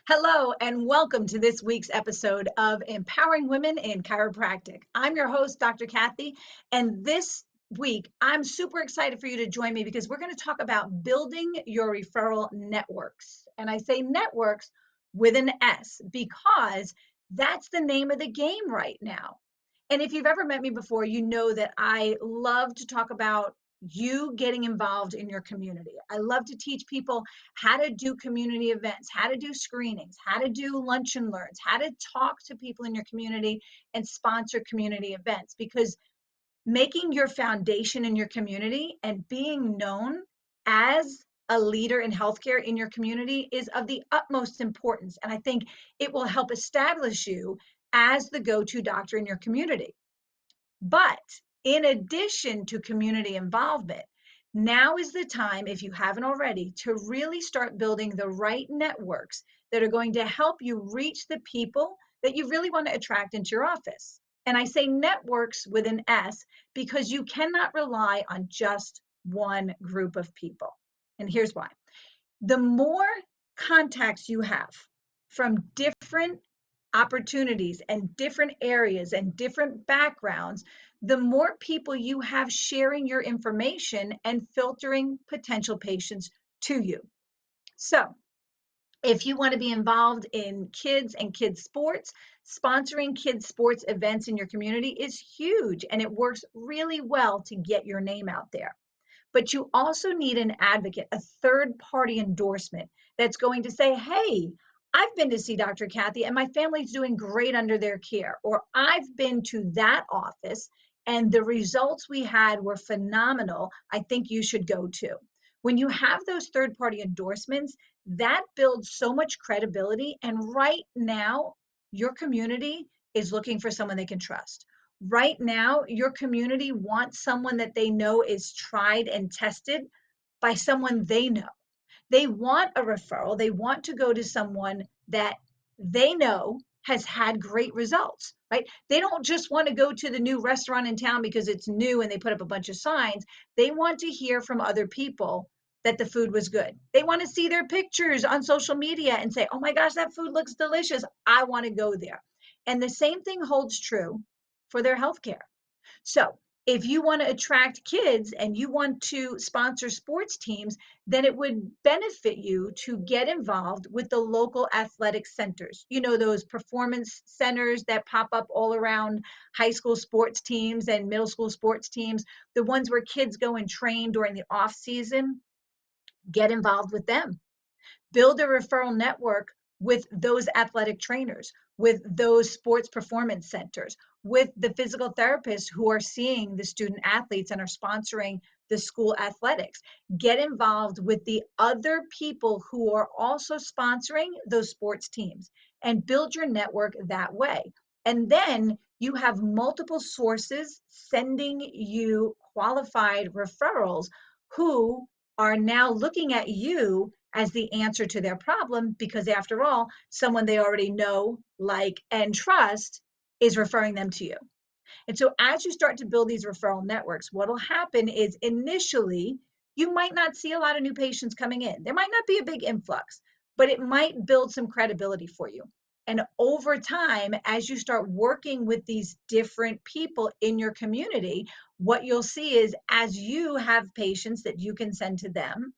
Hello, and welcome to this week's episode of Empowering Women in Chiropractic. I'm your host, Dr. Cathy, and this week I'm super excited for you to join me because we're going to talk about building your referral networks. And I say networks with an S because that's the name of the game right now. And if you've ever met me before, you know that I love to talk about you getting involved in your community. I love to teach people how to do community events, how to do screenings, how to do lunch and learns, how to talk to people in your community and sponsor community events, because making your foundation in your community and being known as a leader in healthcare in your community is of the utmost importance. And I think it will help establish you as the go-to doctor in your community. But in addition to community involvement, now is the time, if you haven't already, to really start building the right networks that are going to help you reach the people that you really want to attract into your office. And I say networks with an S because you cannot rely on just one group of people. And here's why. The more contacts you have from different opportunities and different areas and different backgrounds, the more people you have sharing your information and filtering potential patients to you. So, if you want to be involved in kids and kids sports, sponsoring kids sports events in your community is huge, and it works really well to get your name out there. But you also need an advocate, a third-party endorsement that's going to say, hey, I've been to see Dr. Cathy and my family's doing great under their care, or I've been to that office and the results we had were phenomenal. I think you should go too. When you have those third-party endorsements, that builds so much credibility. And right now, your community is looking for someone they can trust. Right now, your community wants someone that they know is tried and tested by someone they know. They want a referral. They want to go to someone that they know has had great results, right? They don't just want to go to the new restaurant in town because it's new and they put up a bunch of signs. They want to hear from other people that the food was good. They want to see their pictures on social media and say, oh my gosh, that food looks delicious. I want to go there. And the same thing holds true for their healthcare. So if you want to attract kids and you want to sponsor sports teams, then it would benefit you to get involved with the local athletic centers. You know, those performance centers that pop up all around high school sports teams and middle school sports teams, the ones where kids go and train during the off season. Get involved with them. Build a referral network with those athletic trainers, with those sports performance centers, with the physical therapists who are seeing the student athletes and are sponsoring the school athletics. Get involved with the other people who are also sponsoring those sports teams and build your network that way. And then you have multiple sources sending you qualified referrals who are now looking at you as the answer to their problem, because after all, someone they already know, like, and trust is referring them to you. And so as you start to build these referral networks, what will happen is initially, you might not see a lot of new patients coming in. There might not be a big influx, but it might build some credibility for you. And over time, as you start working with these different people in your community, what you'll see is as you have patients that you can send to them,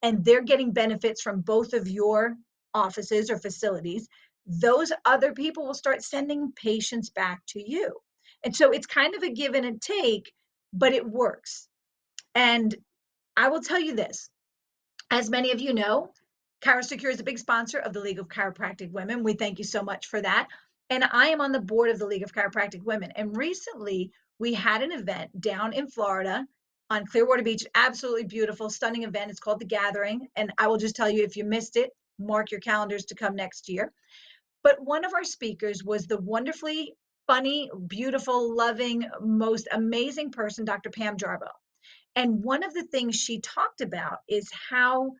and they're getting benefits from both of your offices or facilities, those other people will start sending patients back to you. And so it's kind of a give and a take, but it works. And I will tell you this, as many of you know, ChiroSecure is a big sponsor of the League of Chiropractic Women. We thank you so much for that. And I am on the board of the League of Chiropractic Women. And recently we had an event down in Florida on Clearwater Beach, absolutely beautiful, stunning event. It's called The Gathering. And I will just tell you, if you missed it, mark your calendars to come next year. But one of our speakers was the wonderfully funny, beautiful, loving, most amazing person, Dr. Pam Jarbo. And one of the things she talked about is how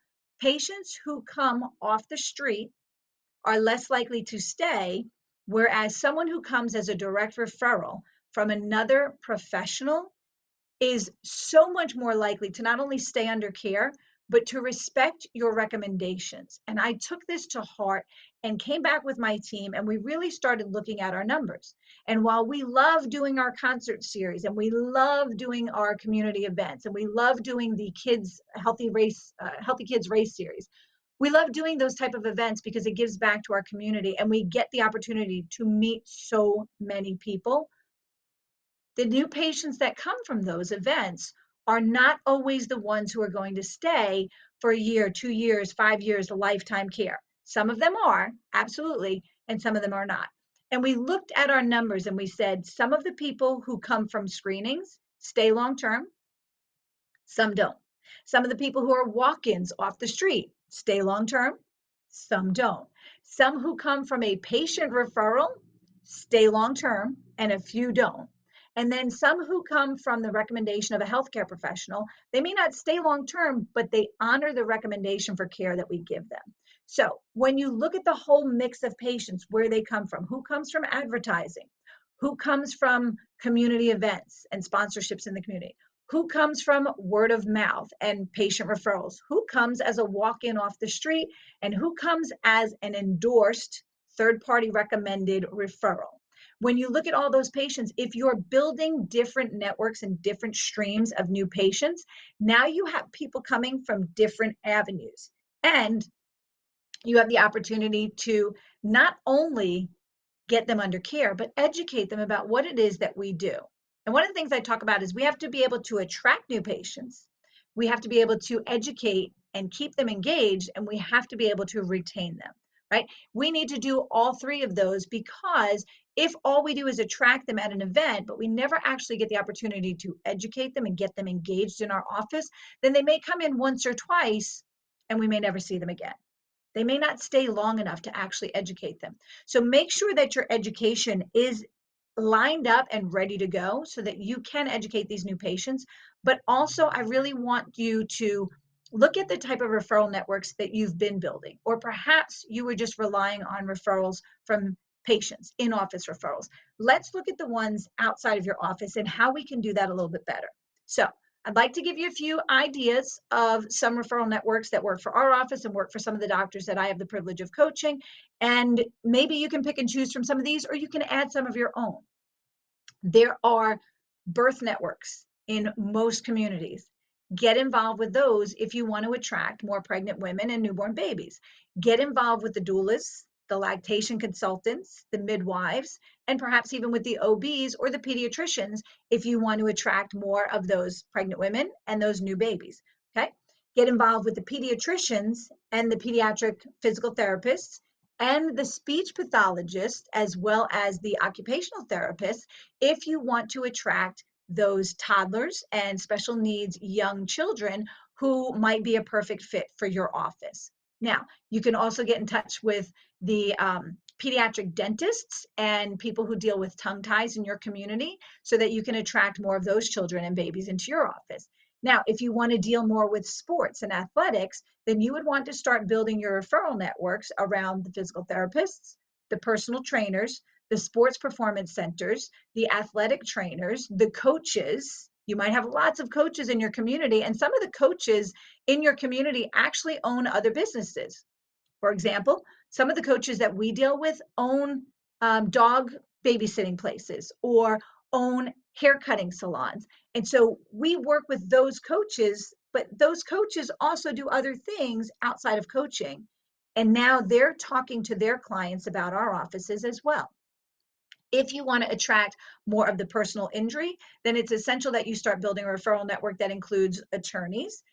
patients who come off the street are less likely to stay, whereas someone who comes as a direct referral from another professional is so much more likely to not only stay under care, but to respect your recommendations. And I took this to heart and came back with my team, and we really started looking at our numbers. And while we love doing our concert series, and we love doing our community events, and we love doing the kids healthy kids race series, we love doing those type of events because it gives back to our community, and we get the opportunity to meet so many people. The new patients that come from those events are not always the ones who are going to stay for a year, 2 years, 5 years, a lifetime care. Some of them are, absolutely, and some of them are not. And we looked at our numbers and we said some of the people who come from screenings stay long term, some don't. Some of the people who are walk-ins off the street stay long term, some don't. Some who come from a patient referral stay long term, and a few don't. And then some who come from the recommendation of a healthcare professional, they may not stay long term, but they honor the recommendation for care that we give them. So when you look at the whole mix of patients, where they come from, who comes from advertising, who comes from community events and sponsorships in the community, who comes from word of mouth and patient referrals, who comes as a walk-in off the street, and who comes as an endorsed third-party recommended referral. When you look at all those patients, if you're building different networks and different streams of new patients, now you have people coming from different avenues. And you have the opportunity to not only get them under care, but educate them about what it is that we do. And one of the things I talk about is we have to be able to attract new patients. We have to be able to educate and keep them engaged, and we have to be able to retain them, right? We need to do all three of those, because if all we do is attract them at an event, but we never actually get the opportunity to educate them and get them engaged in our office, then they may come in once or twice and we may never see them again. They may not stay long enough to actually educate them. So make sure that your education is lined up and ready to go so that you can educate these new patients. But also, I really want you to look at the type of referral networks that you've been building, or perhaps you were just relying on referrals from patients, in-office referrals. Let's look at the ones outside of your office and how we can do that a little bit better. So I'd like to give you a few ideas of some referral networks that work for our office and work for some of the doctors that I have the privilege of coaching. And maybe you can pick and choose from some of these, or you can add some of your own. There are birth networks in most communities. Get involved with those if you want to attract more pregnant women and newborn babies. Get involved with the doulas, the lactation consultants, the midwives, and perhaps even with the OBs or the pediatricians if you want to attract more of those pregnant women and those new babies. Okay? Get involved with the pediatricians and the pediatric physical therapists and the speech pathologist, as well as the occupational therapist, if you want to attract those toddlers and special needs young children who might be a perfect fit for your office. Now, you can also get in touch with the pediatric dentists and people who deal with tongue ties in your community so that you can attract more of those children and babies into your office. Now, if you want to deal more with sports and athletics, then you would want to start building your referral networks around the physical therapists, the personal trainers, the sports performance centers, the athletic trainers, the coaches. You might have lots of coaches in your community, and some of the coaches in your community actually own other businesses. For example, some of the coaches that we deal with own dog babysitting places or own haircutting salons. And so we work with those coaches, but those coaches also do other things outside of coaching. And now they're talking to their clients about our offices as well. If you want to attract more of the personal injury, then it's essential that you start building a referral network that includes attorneys,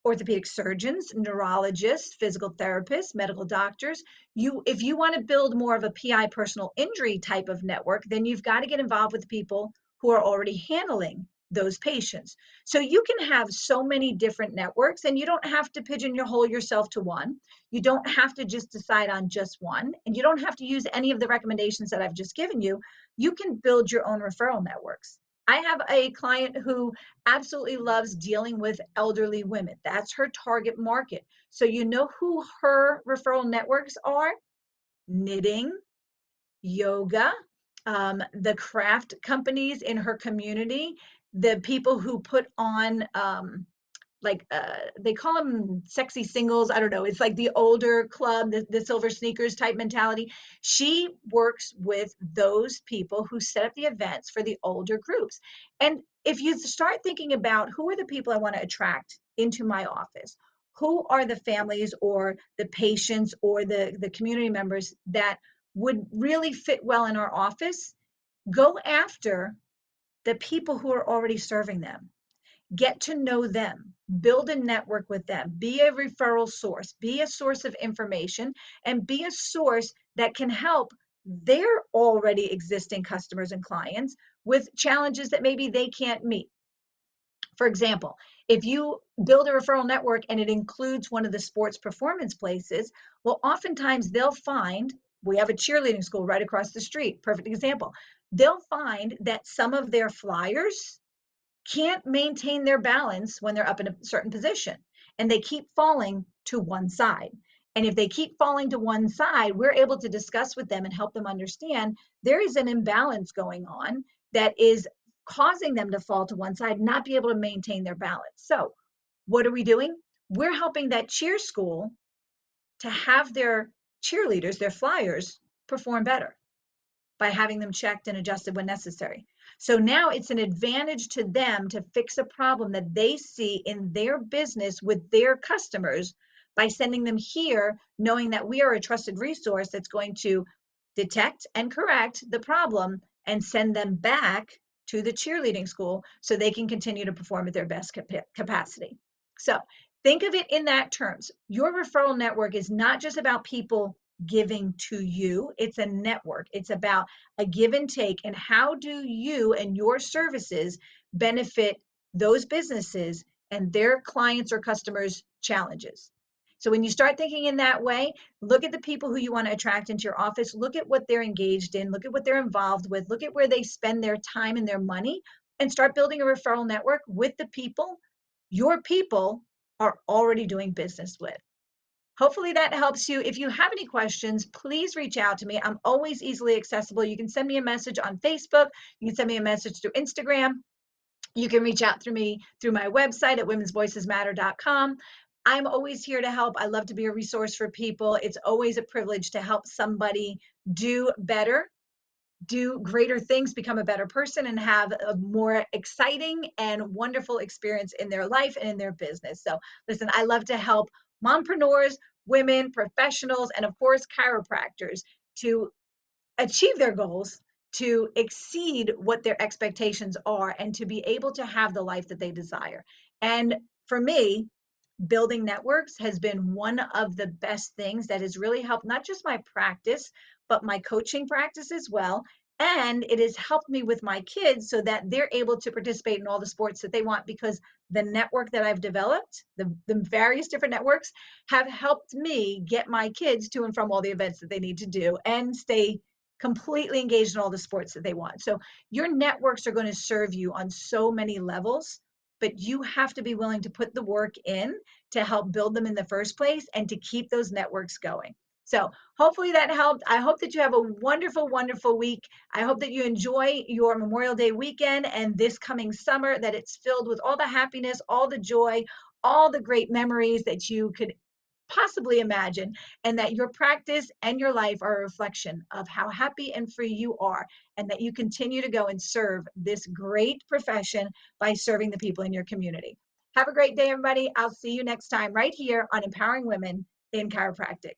orthopedic surgeons, neurologists, physical therapists, medical doctors. If you want to build more of a PI personal injury type of network, then you've got to get involved with people who are already handling those patients. So you can have so many different networks, and you don't have to pigeonhole yourself to one. You don't have to just decide on just one, and you don't have to use any of the recommendations that I've just given you. You can build your own referral networks. I have a client who absolutely loves dealing with elderly women. That's her target market. So you know who her referral networks are? Knitting, yoga, the craft companies in her community, the people who put on they call them sexy singles. I don't know. It's like the older club, the silver sneakers type mentality. She works with those people who set up the events for the older groups. And if you start thinking about who are the people I want to attract into my office, who are the families or the patients or the community members that would really fit well in our office, go after the people who are already serving them. Get to know them, build a network with them, be a referral source, be a source of information, and be a source that can help their already existing customers and clients with challenges that maybe they can't meet. For example, if you build a referral network and it includes one of the sports performance places, well, oftentimes they'll find, we have a cheerleading school right across the street, perfect example. They'll find that some of their flyers can't maintain their balance when they're up in a certain position, and they keep falling to one side. And if they keep falling to one side, we're able to discuss with them and help them understand there is an imbalance going on that is causing them to fall to one side, not be able to maintain their balance. So what are we doing? We're helping that cheer school to have their cheerleaders, their flyers, perform better by having them checked and adjusted when necessary. So now it's an advantage to them to fix a problem that they see in their business with their customers by sending them here, knowing that we are a trusted resource that's going to detect and correct the problem and send them back to the cheerleading school so they can continue to perform at their best capacity. So think of it in that terms. Your referral network is not just about people giving to you. It's a network. It's about a give and take. And how do you and your services benefit those businesses and their clients or customers' challenges? So when you start thinking in that way, look at the people who you want to attract into your office. Look at what they're engaged in. Look at what they're involved with. Look at where they spend their time and their money, and start building a referral network with the people your people are already doing business with. Hopefully that helps you. If you have any questions, please reach out to me. I'm always easily accessible. You can send me a message on Facebook. You can send me a message through Instagram. You can reach out through me through my website at womensvoicesmatter.com. I'm always here to help. I love to be a resource for people. It's always a privilege to help somebody do better, do greater things, become a better person, and have a more exciting and wonderful experience in their life and in their business. So listen, I love to help mompreneurs, women, professionals, and of course, chiropractors to achieve their goals, to exceed what their expectations are, and to be able to have the life that they desire. And for me, building networks has been one of the best things that has really helped not just my practice, but my coaching practice as well. And it has helped me with my kids so that they're able to participate in all the sports that they want, because the network that I've developed, the various different networks, have helped me get my kids to and from all the events that they need to do and stay completely engaged in all the sports that they want. So your networks are going to serve you on so many levels, but you have to be willing to put the work in to help build them in the first place and to keep those networks going. So hopefully that helped. I hope that you have a wonderful, wonderful week. I hope that you enjoy your Memorial Day weekend and this coming summer, that it's filled with all the happiness, all the joy, all the great memories that you could possibly imagine, and that your practice and your life are a reflection of how happy and free you are, and that you continue to go and serve this great profession by serving the people in your community. Have a great day, everybody. I'll see you next time right here on Empowering Women in Chiropractic.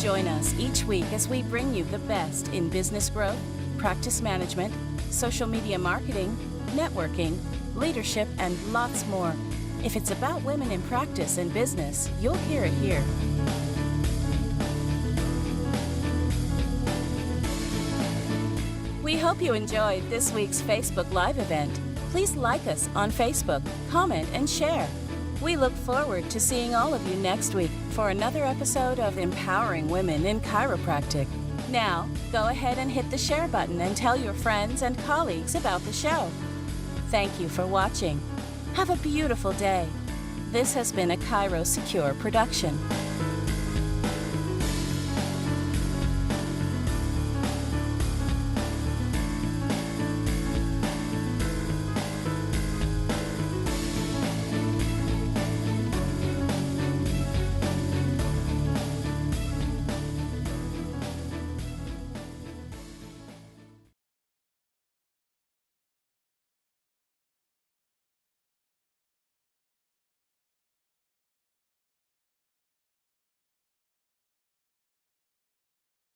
Join us each week as we bring you the best in business growth, practice management, social media marketing, networking, leadership, and lots more. If it's about women in practice and business, you'll hear it here. We hope you enjoyed this week's Facebook Live event. Please like us on Facebook, comment, and share. We look forward to seeing all of you next week for another episode of Empowering Women in Chiropractic. Now, go ahead and hit the share button and tell your friends and colleagues about the show. Thank you for watching. Have a beautiful day. This has been a ChiroSecure production.